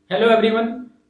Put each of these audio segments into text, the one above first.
Hello everyone,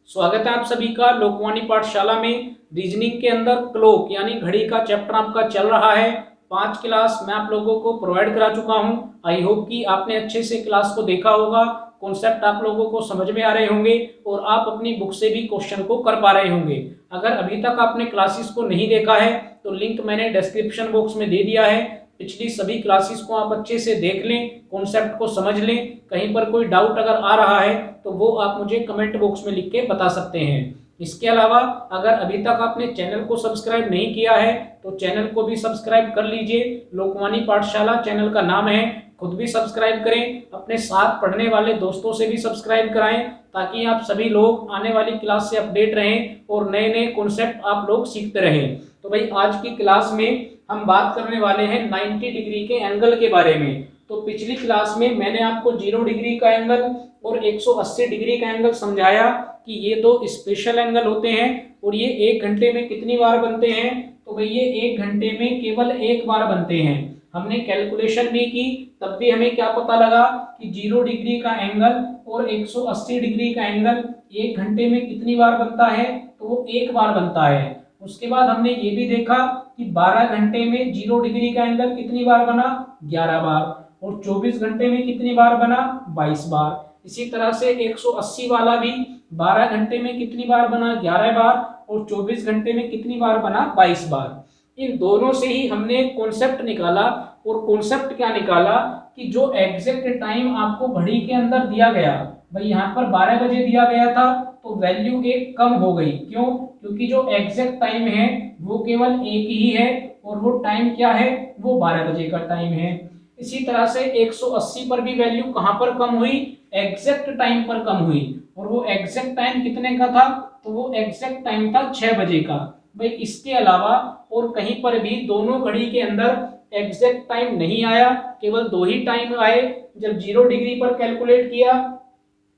स्वागत है आप सभी का लोकवाणी पाठशाला में। रीजनिंग के अंदर क्लॉक यानी घड़ी का चैप्टर आपका चल रहा है। 5 क्लास मैं आप लोगों को प्रोवाइड करा चुका हूं। आई होप कि आपने अच्छे से क्लास को देखा होगा, कॉन्सेप्ट आप लोगों को समझ में आ रहे होंगे और आप अपनी बुक से भी क्वेश्चन को कर पा रहे होंगे। अगर अभी तक आपने क्लासेस को नहीं देखा है तो लिंक मैंने डिस्क्रिप्शन बॉक्स में दे दिया है। पिछली सभी क्लासेस को आप अच्छे से देख लें, कॉन्सेप्ट को समझ लें। कहीं पर कोई डाउट अगर आ रहा है तो वो आप मुझे कमेंट बॉक्स में लिख के बता सकते हैं। इसके अलावा अगर अभी तक आपने चैनल को सब्सक्राइब नहीं किया है तो चैनल को भी सब्सक्राइब कर लीजिए। लोकवाणी पाठशाला चैनल का नाम है, खुद भी सब्सक्राइब करें, अपने साथ पढ़ने वाले दोस्तों से भी सब्सक्राइब कराएं ताकि आप सभी लोग आने वाली क्लास से अपडेट रहें और नए नए कॉन्सेप्ट आप लोग सीखते रहें। तो भाई आज की क्लास में हम बात करने वाले हैं 90 डिग्री के एंगल के बारे में। तो पिछली क्लास में मैंने आपको 0 डिग्री का एंगल और 180 डिग्री का एंगल समझाया कि ये दो स्पेशल एंगल होते हैं और ये 1 घंटे में कितनी बार बनते हैं। तो भाई ये 1 घंटे में केवल एक बार बनते हैं। हमने कैलकुलेशन भी की, तब भी हमें क्या पता लगा कि 0 डिग्री का एंगल और 180 डिग्री का एंगल 1 घंटे में कितनी बार बनता है, तो वो एक बार बनता है। उसके बाद हमने ये भी देखा कि 12 घंटे में 0 डिग्री का एंगल कितनी बार बना, 11 बार, और 24 घंटे में कितनी बार बना, 22 बार। इसी तरह से 180 वाला भी 12 घंटे में कितनी बार बना, 11 बार, और 24 घंटे में कितनी बार बना, 22 बार। इन दोनों से ही हमने कॉन्सेप्ट निकाला, और कॉन्सेप्ट क्या निकाला कि जो एग्जैक्ट टाइम आपको घड़ी के अंदर दिया गया, भाई यहाँ पर 12 बजे दिया गया था तो वैल्यू एक कम हो गई। क्यों? क्योंकि जो एग्जैक्ट टाइम है वो केवल एक ही है और वो टाइम क्या है, वो 12 बजे का टाइम है। इसी तरह से 180 पर भी वैल्यू कहां पर कम हुई, एग्जैक्ट टाइम पर कम हुई। और वो एग्जैक्ट टाइम कितने का था, तो वो एग्जैक्ट टाइम था 6 बजे का। भाई इसके अलावा और कहीं पर भी दोनों घड़ी के अंदर एग्जैक्ट टाइम नहीं आया, केवल दो ही टाइम आए। जब 0 डिग्री पर कैलकुलेट किया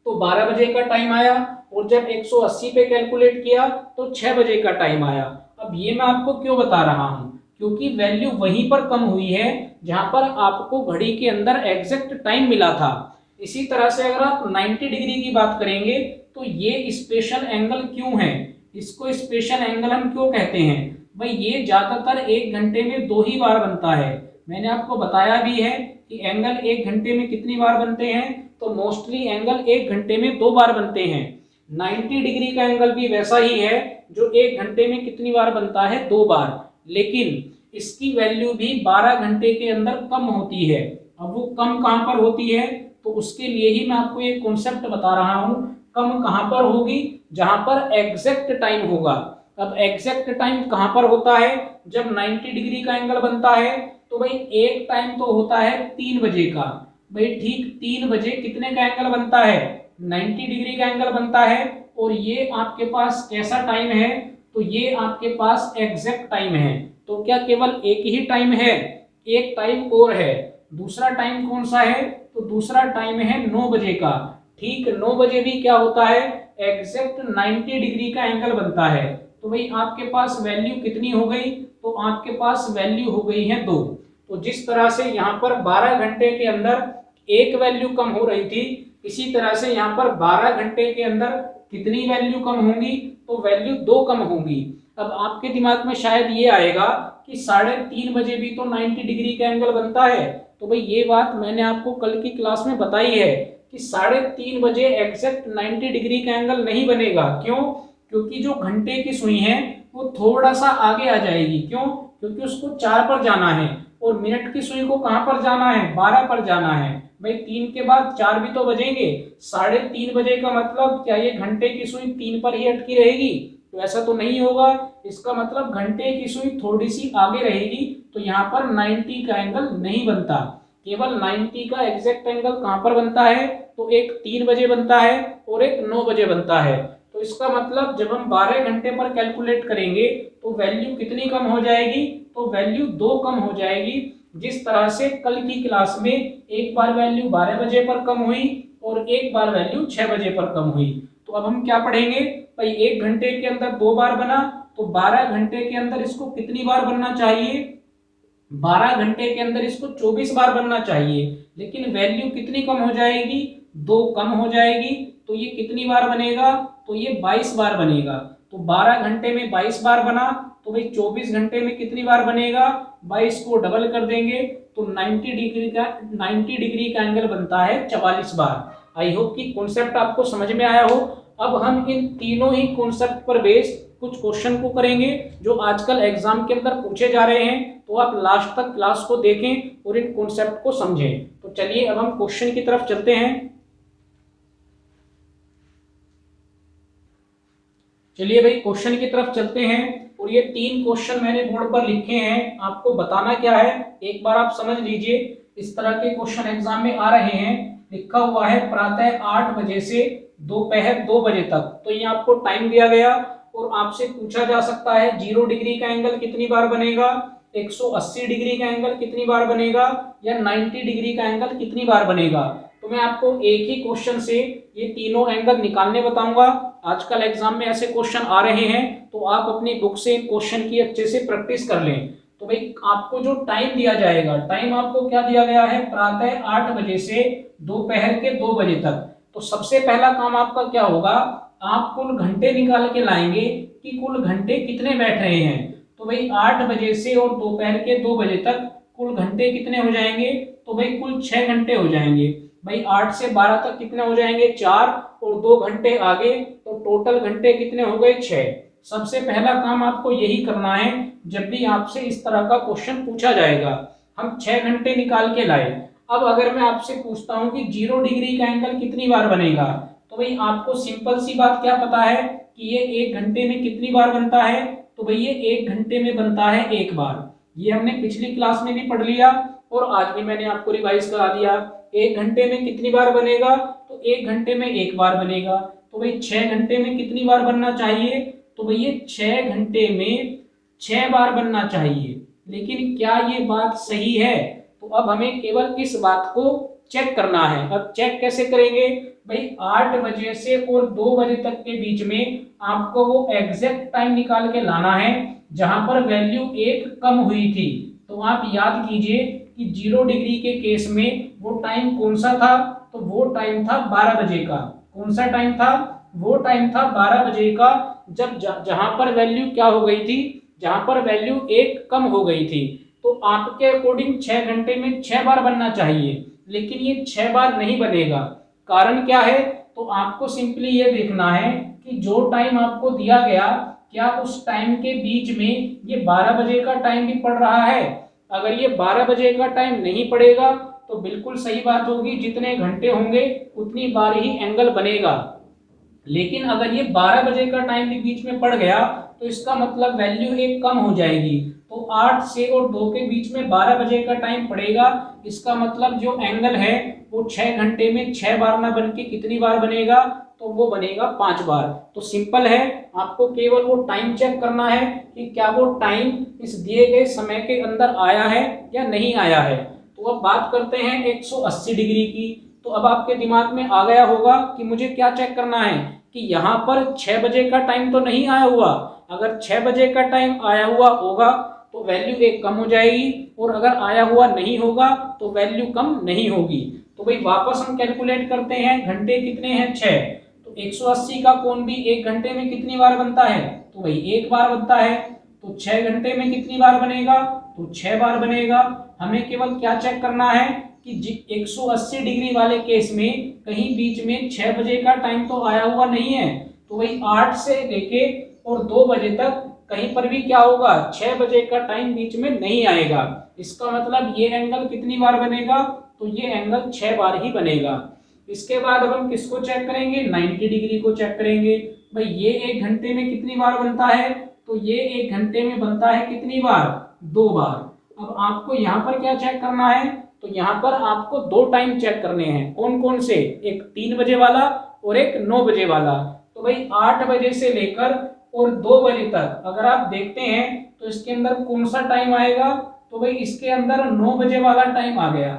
तो 12 बजे का टाइम आया, और जब 180 पे कैलकुलेट किया तो 6 बजे का टाइम आया। अब ये मैं आपको क्यों बता रहा हूं, क्योंकि वैल्यू वहीं पर कम हुई है जहां पर आपको घड़ी के अंदर एग्जैक्ट टाइम मिला था। इसी तरह से अगर आप 90 डिग्री की बात करेंगे तो ये स्पेशल एंगल क्यों है, इसको स्पेशल एंगल हम क्यों कहते हैं। भाई ये ज्यादातर 1 घंटे में 2 ही बार बनता है। मैंने आपको बताया भी है कि एंगल 1 घंटे में कितनी बार बनते हैं, तो मोस्टली एंगल 1 घंटे में 2 बार बनते हैं। 90 डिग्री का एंगल भी वैसा ही है जो 1 घंटे में कितनी बार बनता है, 2 बार। लेकिन इसकी वैल्यू भी 12 घंटे के अंदर कम होती है। अब वो कम कहां पर होती है, तो उसके लिए ही मैं आपको एक कॉन्सेप्ट बता रहा हूं। कम कहां पर होगी, जहां पर एग्जैक्ट टाइम होगा। अब एग्जैक्ट टाइम कहां पर होता है, जब 90 डिग्री का एंगल बनता है तो भाई एक टाइम तो होता है 3 बजे का। भाई ठीक 3 बजे कितने का एंगल बनता है, 90 डिग्री का एंगल बनता है। और ये आपके पास कैसा टाइम है, तो ये आपके पास एग्जैक्ट टाइम है। तो क्या केवल एक ही टाइम है, एक टाइम और है। दूसरा टाइम कौन सा है, तो दूसरा टाइम है 9 बजे का। ठीक 9 बजे भी क्या होता है, एग्जैक्ट 90 डिग्री का एंगल बनता है। तो भाई आपके पास वैल्यू कितनी हो गई, तो आपके पास वैल्यू हो गई है 2। तो जिस तरह से यहाँ पर 12 घंटे के अंदर एक वैल्यू कम हो रही थी, इसी तरह से यहाँ पर 12 घंटे के अंदर कितनी वैल्यू कम होंगी, तो वैल्यू 2 कम होंगी। अब आपके दिमाग में शायद ये आएगा कि 3:30 बजे भी तो 90 डिग्री का एंगल बनता है। तो भाई ये बात मैंने आपको कल की क्लास में बताई है कि 3:30 बजे एग्जैक्ट 90 डिग्री का एंगल नहीं बनेगा। क्यों? क्योंकि जो घंटे की सुई है वो थोड़ा सा आगे आ जाएगी। क्यों? क्योंकि उसको 4 पर जाना है, और मिनट की सुई को कहां पर जाना है, 12 पर जाना है। भाई 3 के बाद 4 भी तो बजेंगे। 3:30 बजे का मतलब क्या ये घंटे की सुई 3 पर ही अटकी रहेगी, तो ऐसा तो नहीं होगा। इसका मतलब घंटे की सुई थोड़ी सी आगे रहेगी, तो यहाँ पर 90 का एंगल नहीं बनता। केवल 90 का एग्जैक्ट एंगल कहां पर बनता है, तो एक 3 बजे बनता है और एक 9 बजे बनता है। तो इसका मतलब जब हम 12 घंटे पर कैलकुलेट करेंगे तो वैल्यू कितनी कम हो जाएगी, तो वैल्यू 2 कम हो जाएगी। जिस तरह से कल की क्लास में एक बार वैल्यू 12 बजे पर कम हुई और एक बार वैल्यू 6 बजे पर कम हुई। तो अब हम क्या पढ़ेंगे, भाई 1 घंटे के अंदर 2 बार बना, तो 12 घंटे के अंदर इसको कितनी बार बनना चाहिए, 12 घंटे के अंदर इसको 24 बार बनना चाहिए। लेकिन वैल्यू कितनी कम हो जाएगी, 2 कम हो जाएगी। तो ये कितनी बार बनेगा, तो ये 22 बार बनेगा। तो 12 घंटे में 22 बार बना, तो भाई 24 घंटे में कितनी बार बनेगा, 22 को डबल कर देंगे तो 90 डिग्री का एंगल बनता है 44 बार। आई होप कि कॉन्सेप्ट आपको समझ में आया हो। अब हम इन तीनों ही कॉन्सेप्ट पर बेस्ड कुछ क्वेश्चन को करेंगे जो आजकल एग्जाम के अंदर पूछे जा रहे हैं, तो आप लास्ट तक क्लास को देखें और इन कॉन्सेप्ट को समझें। तो चलिए अब हम क्वेश्चन की तरफ चलते हैं। चलिए भाई क्वेश्चन की तरफ चलते हैं, और ये 3 क्वेश्चन मैंने बोर्ड पर लिखे हैं। आपको बताना क्या है, एक बार आप समझ लीजिए। इस तरह के क्वेश्चन एग्जाम में आ रहे हैं। लिखा हुआ है प्रातः 8 बजे से दोपहर 2 बजे तक। तो ये आपको टाइम दिया गया और आपसे पूछा जा सकता है 0 डिग्री का एंगल कितनी बार बनेगा, 180 डिग्री का एंगल कितनी बार बनेगा, या 90 डिग्री का एंगल कितनी बार बनेगा। तो मैं आपको एक ही क्वेश्चन से ये तीनों एंगल निकालने बताऊंगा। आजकल एग्जाम में ऐसे क्वेश्चन आ रहे हैं, तो आप अपनी बुक से क्वेश्चन की अच्छे से प्रैक्टिस कर लें। तो भाई आपको जो टाइम दिया जाएगा, टाइम आपको क्या दिया गया है, प्रातः 8 बजे से दोपहर के 2 बजे तक। तो सबसे पहला काम आपका क्या होगा, आप कुल घंटे निकाल के लाएंगे कि कुल घंटे कितने बैठ रहे हैं। तो भाई 8 बजे से और दोपहर के 2 बजे तक कुल घंटे कितने हो जाएंगे, तो भाई कुल 6 घंटे हो जाएंगे। भाई 8 से 12 तक कितने हो जाएंगे, 4, और 2 घंटे आगे, तो टोटल घंटे कितने हो गए, 6। सबसे पहला काम आपको यही करना है जब भी आपसे इस तरह का क्वेश्चन पूछा जाएगा। हम 6 घंटे निकाल के लाए। अब अगर मैं आपसे पूछता हूं कि 0 डिग्री का एंगल कितनी बार बनेगा, तो भाई आपको सिंपल सी बात क्या पता है कि ये 1 घंटे में कितनी बार बनता है, तो भाई ये 1 घंटे में बनता है 1 बार। ये हमने पिछली क्लास में भी पढ़ लिया और आज भी मैंने आपको रिवाइज करा दिया। 1 घंटे में कितनी बार बनेगा, तो 1 घंटे में 1 बार बनेगा। तो भाई 6 घंटे में कितनी बार बनना चाहिए, तो भाई ये 6 घंटे में 6 बार बनना चाहिए। लेकिन क्या ये बात सही है, तो अब हमें केवल इस बात को चेक करना है। अब चेक कैसे करेंगे, भाई 8 बजे से और 2 बजे तक के बीच में आपको वो एग्जैक्ट टाइम निकाल के लाना है जहां पर वैल्यू 1 कम हुई थी। तो आप याद कीजिए कि 0 डिग्री के केस में वो टाइम कौन सा था, तो वो टाइम था 12 बजे का। कौन सा टाइम था, वो टाइम था 12 बजे का, जब जहां पर वैल्यू क्या हो गई थी, जहां पर वैल्यू 1 कम हो गई थी। तो आपके अकॉर्डिंग 6 घंटे में 6 बार बनना चाहिए, लेकिन ये 6 बार नहीं बनेगा। कारण क्या है, तो आपको सिंपली ये देखना है कि जो टाइम आपको दिया गया, क्या उस टाइम के बीच में ये 12 बजे का टाइम भी पड़ रहा है। अगर ये 12 बजे का टाइम नहीं पड़ेगा तो बिल्कुल सही बात होगी, जितने घंटे होंगे उतनी बार ही एंगल बनेगा। लेकिन अगर ये 12 बजे का टाइम भी बीच में पड़ गया तो इसका मतलब वैल्यू 1 कम हो जाएगी। तो 8 से और 2 के बीच में 12 बजे का टाइम पड़ेगा, इसका मतलब जो एंगल है वो 6 घंटे में 6 बार ना बन के कितनी बार बनेगा, तो वो बनेगा 5 बार। तो सिंपल है, आपको केवल वो टाइम चेक करना है कि क्या वो टाइम इस दिए गए समय के अंदर आया है या नहीं आया है। तो अब बात करते हैं 180 डिग्री की। तो अब आपके दिमाग में आ गया होगा कि मुझे क्या चेक करना है कि यहाँ पर 6 बजे का टाइम तो नहीं आया हुआ। अगर 6 बजे का टाइम आया हुआ होगा तो वैल्यू 1 कम हो जाएगी, और अगर आया हुआ नहीं होगा तो वैल्यू कम नहीं होगी। तो भाई वापस हम कैलकुलेट करते हैं, घंटे कितने हैं, 6। तो 180 का कोण भी 1 घंटे में कितनी बार बनता है, तो भाई 1 बार बनता है। तो 6 घंटे में कितनी बार बनेगा, तो 6 बार बनेगा। हमें केवल क्या चेक करना है कि 180 डिग्री वाले केस में कहीं बीच में 6 बजे का टाइम तो आया हुआ नहीं है। तो वही 8 से लेके और 2 बजे तक कहीं पर भी क्या होगा, 6 बजे का टाइम बीच में नहीं आएगा। इसका मतलब ये एंगल कितनी बार बनेगा, तो ये एंगल 6 बार ही बनेगा। इसके बाद अब हम किसको चेक करेंगे, 90 डिग्री को चेक करेंगे। भाई ये 1 घंटे में कितनी बार बनता है, तो ये 1 घंटे में बनता है कितनी बार, 2 बार। अब आपको यहाँ पर क्या चेक करना है, तो यहाँ पर आपको 2 टाइम चेक करने हैं। कौन कौन से, एक 3 बजे वाला और एक 9 बजे वाला। तो भाई 8 बजे से लेकर और 2 बजे तक अगर आप देखते हैं तो इसके अंदर कौन सा टाइम आएगा, तो भाई इसके अंदर 9 बजे वाला टाइम आ गया।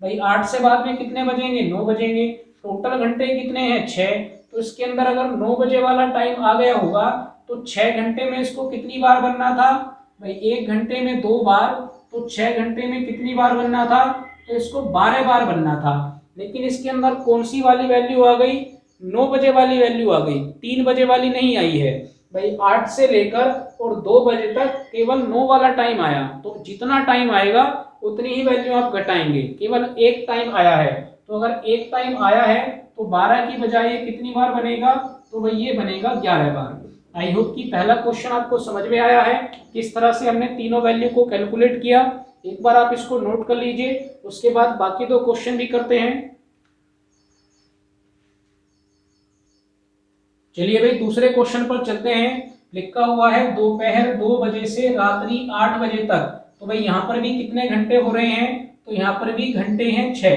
भाई 8 से बाद में कितने बजेंगे, 9 बजेंगे। टोटल घंटे कितने हैं, 6। तो इसके अंदर अगर 9 बजे वाला टाइम आ गया होगा तो 6 घंटे में इसको कितनी बार बनना था, भाई 1 घंटे में 2 बार। तो 6 घंटे में कितनी बार बनना था, तो इसको 12 बार बनना था। लेकिन इसके अंदर कौन सी वाली वैल्यू आ गई, 9 बजे वाली वैल्यू आ गई, 3 बजे वाली नहीं आई है भाई। 8 से लेकर और 2 बजे तक केवल 9 वाला टाइम आया, तो जितना टाइम आएगा उतनी ही वैल्यू आप घटाएंगे। केवल एक टाइम आया है, तो अगर एक टाइम आया है तो 12 की बजाय ये कितनी बार बनेगा, तो भाई ये बनेगा 11 बार। आई होप कि पहला क्वेश्चन आपको समझ में आया है, किस तरह से हमने तीनों वैल्यू को कैलकुलेट किया। एक बार आप इसको नोट कर लीजिए, उसके बाद बाकी दो क्वेश्चन भी करते हैं। चलिए भाई दूसरे क्वेश्चन पर चलते हैं। लिखा हुआ है दोपहर 2 बजे से रात्रि 8 बजे तक। तो भाई यहाँ पर भी कितने घंटे हो रहे हैं, तो यहाँ पर भी घंटे हैं 6।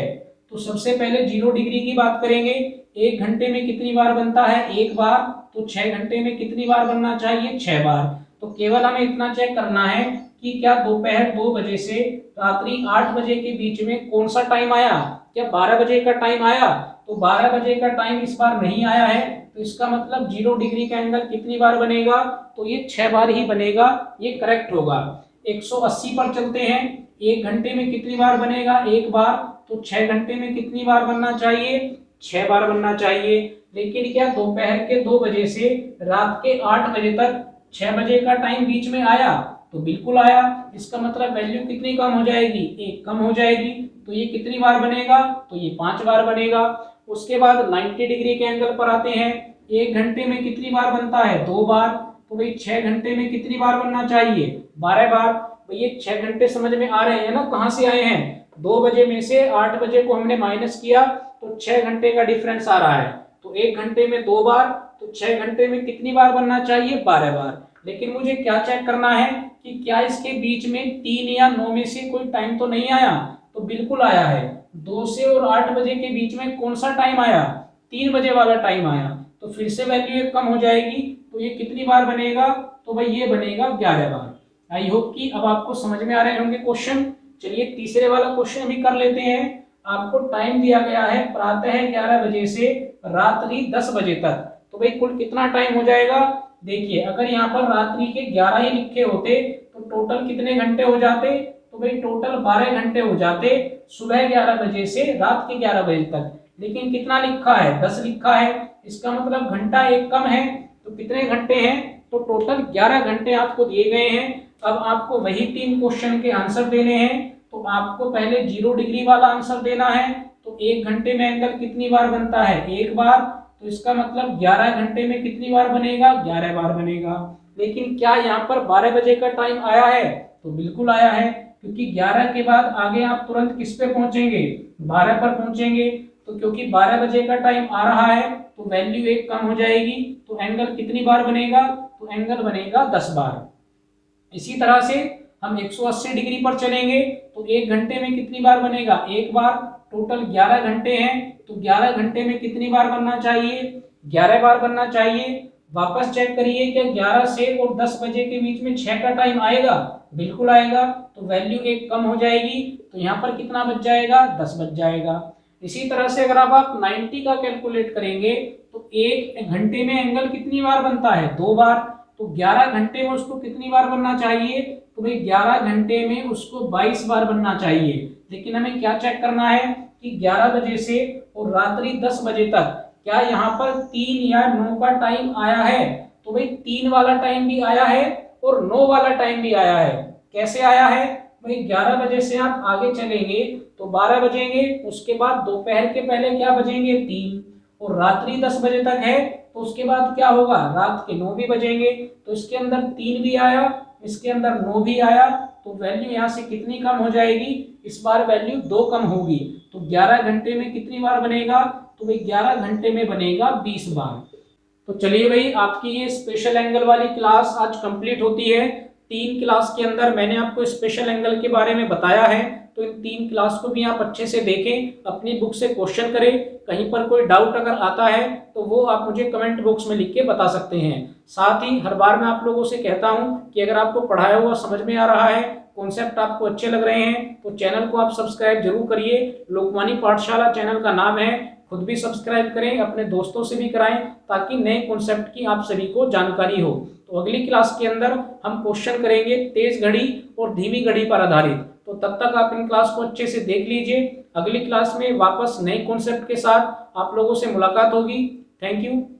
तो सबसे पहले 0 डिग्री की बात करेंगे। एक घंटे में कितनी बार बनता है, एक बार। तो 6 घंटे में कितनी बार बनना चाहिए, 6 बार। तो केवल हमें इतना चेक करना है कि क्या दोपहर 2 बजे से रात्रि 8 बजे के बीच में कौन सा टाइम आया, क्या 12 बजे का टाइम आया। तो 12 बजे का टाइम इस बार नहीं आया है, तो इसका मतलब 0 डिग्री का एंगल कितनी बार बनेगा, तो ये 6 बार ही बनेगा, ये करेक्ट होगा। 180 पर चलते हैं। एक घंटे में कितनी बार बनेगा, एक बार। तो 6 घंटे में कितनी बार बनना चाहिए, 6 बार बनना चाहिए। लेकिन क्या दोपहर के 2 बजे से रात के 8 बजे तक 6 बजे का टाइम बीच में आया, तो बिल्कुल आया। इसका मतलब वैल्यू कितनी कम हो जाएगी, एक कम हो जाएगी। तो ये कितनी बार बनेगा, तो ये 5 बार बनेगा। उसके बाद 90 डिग्री के एंगल पर आते हैं। एक घंटे में कितनी बार बनता है, 2 बार। तो भाई 6 घंटे में कितनी बार बनना चाहिए, 12 बार। भाई ये 6 घंटे समझ में आ रहे हैं ना, कहाँ से आए हैं, 2 बजे में से 8 बजे को हमने माइनस किया, तो 6 घंटे का डिफरेंस आ रहा है। तो एक घंटे में 2 बार, तो 6 घंटे में कितनी बार बनना चाहिए, 12 बार। लेकिन मुझे क्या चेक करना है कि क्या इसके बीच में 3 या 9 में से कोई टाइम तो नहीं आया। तो बिल्कुल आया है। 2 से और 8 बजे के बीच में कौन सा टाइम आया, 3 बजे वाला टाइम आया। तो फिर से वैल्यू एक कम हो जाएगी, तो ये कितनी बार बनेगा, तो भाई ये बनेगा 11 बार। आई होप कि अब आपको समझ में आ रहे होंगे क्वेश्चन। चलिए तीसरे वाला क्वेश्चन भी कर लेते हैं। आपको टाइम दिया गया है प्रातः 11 बजे से रात्रि 10 बजे तक। तो भाई कुल कितना टाइम हो जाएगा, देखिए अगर यहाँ पर रात्रि के 11 ही लिखे होते तो टोटल कितने घंटे हो जाते, तो भाई टोटल 12 घंटे हो जाते, सुबह 11 बजे से रात के 11 बजे तक। लेकिन कितना लिखा है, 10 लिखा है। इसका मतलब घंटा एक कम है। तो कितने घंटे हैं, तो टोटल 11 घंटे आपको दिए गए हैं। अब आपको वही 3 क्वेश्चन के आंसर देने हैं। तो आपको पहले 0 डिग्री वाला आंसर देना है। तो एक घंटे में एंगल कितनी बार बनता है, एक बार। तो इसका मतलब 11 घंटे में कितनी बार बनेगा, 11 बार बनेगा। लेकिन क्या यहाँ पर 12 बजे का टाइम आया है, तो बिल्कुल आया है, क्योंकि 11 के बाद आगे आप तुरंत किस पे पहुंचेंगे, 12 पर पहुंचेंगे। तो क्योंकि 12 बजे का टाइम आ रहा है, तो वैल्यू एक कम हो जाएगी। तो एंगल कितनी बार बनेगा, तो एंगल बनेगा 10 बार। इसी तरह से हम 180 डिग्री पर चलेंगे। तो एक घंटे में कितनी बार बनेगा, एक बार। टोटल 11 घंटे हैं, तो 11 घंटे में कितनी बार बनना चाहिए, 11 बार बनना चाहिए। वापस चेक करिए कि 11 से और 10 बजे के बीच में 6 का टाइम आएगा, बिल्कुल आएगा। तो वैल्यू एक कम हो जाएगी, तो यहाँ पर कितना बच जाएगा, 10 बच जाएगा। इसी तरह से अगर आप 90 का कैलकुलेट करेंगे, तो एक घंटे में एंगल कितनी बार बनता है, 2 बार। तो 11 घंटे में उसको कितनी बार बनना चाहिए, तो भाई 11 घंटे में उसको 22 बार बनना चाहिए। लेकिन हमें क्या चेक करना है कि 11 बजे से और रात्रि 10 बजे तक क्या यहाँ पर 3 या 9 का टाइम आया है। तो भाई 3 वाला टाइम भी आया है और 9 वाला टाइम भी आया है। कैसे आया है, भाई 11 बजे से आप आगे चलेंगे तो 12 बजेंगे, उसके बाद दोपहर के पहले क्या बजेंगे, 3, और रात्रि 10 बजे तक है, तो उसके बाद क्या होगा, रात के 9 भी बजेंगे। तो इसके अंदर 3 भी आया, इसके अंदर 9 भी आया। तो वैल्यू यहाँ से कितनी कम हो जाएगी, इस बार वैल्यू 2 कम होगी। तो 11 घंटे में कितनी बार बनेगा, तो भाई 11 घंटे में बनेगा 20 बार। तो चलिए भाई आपकी ये स्पेशल एंगल वाली क्लास आज कंप्लीट होती है। 3 क्लास के अंदर मैंने आपको स्पेशल एंगल के बारे में बताया है। तो इन 3 क्लास को भी आप अच्छे से देखें, अपनी बुक से क्वेश्चन करें। कहीं पर कोई डाउट अगर आता है तो वो आप मुझे कमेंट बॉक्स में लिख के बता सकते हैं। साथ ही हर बार मैं आप लोगों से कहता हूँ कि अगर आपको पढ़ाया हुआ समझ में आ रहा है, कॉन्सेप्ट आपको अच्छे लग रहे हैं, तो चैनल को आप सब्सक्राइब जरूर करिए। लोकवानी पाठशाला चैनल का नाम है, खुद भी सब्सक्राइब करें, अपने दोस्तों से भी कराएं, ताकि नए कॉन्सेप्ट की आप सभी को जानकारी हो। तो अगली क्लास के अंदर हम क्वेश्चन करेंगे तेज घड़ी और धीमी घड़ी पर आधारित। तो तब तक आप इन क्लास को अच्छे से देख लीजिए। अगली क्लास में वापस नए कॉन्सेप्ट के साथ आप लोगों से मुलाकात होगी। Thank you.